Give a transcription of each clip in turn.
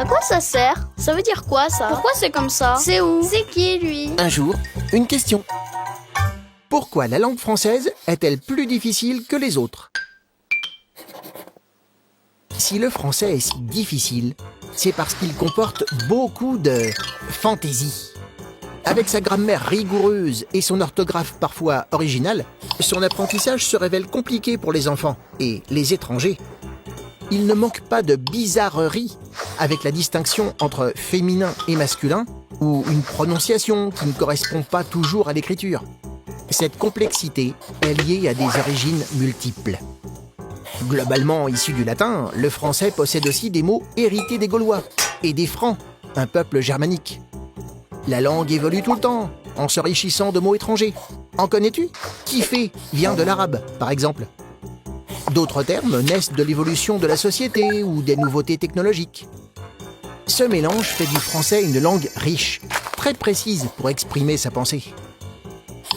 À quoi ça sert? Ça veut dire quoi, ça? Pourquoi c'est comme ça? C'est où? C'est qui, lui? Un jour, une question. Pourquoi la langue française est-elle plus difficile que les autres? Si le français est si difficile, c'est parce qu'il comporte beaucoup de fantaisie. Avec sa grammaire rigoureuse et son orthographe parfois originale, son apprentissage se révèle compliqué pour les enfants et les étrangers. Il ne manque pas de bizarreries, avec la distinction entre féminin et masculin, ou une prononciation qui ne correspond pas toujours à l'écriture. Cette complexité est liée à des origines multiples. Globalement issu du latin, le français possède aussi des mots hérités des Gaulois et des Francs, un peuple germanique. La langue évolue tout le temps, en s'enrichissant de mots étrangers. En connais-tu? Kiffer vient de l'arabe, par exemple. D'autres termes naissent de l'évolution de la société ou des nouveautés technologiques. Ce mélange fait du français une langue riche, très précise pour exprimer sa pensée.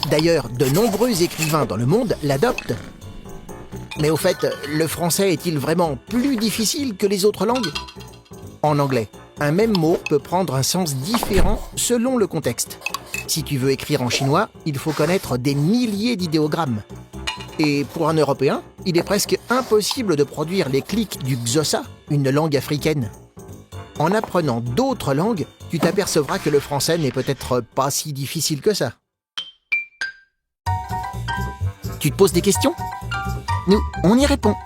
D'ailleurs, de nombreux écrivains dans le monde l'adoptent. Mais au fait, le français est-il vraiment plus difficile que les autres langues? En anglais, un même mot peut prendre un sens différent selon le contexte. Si tu veux écrire en chinois, il faut connaître des milliers d'idéogrammes. Et pour un Européen, il est presque impossible de produire les clics du Xhosa, une langue africaine. En apprenant d'autres langues, tu t'apercevras que le français n'est peut-être pas si difficile que ça. Tu te poses des questions? Nous, on y répond.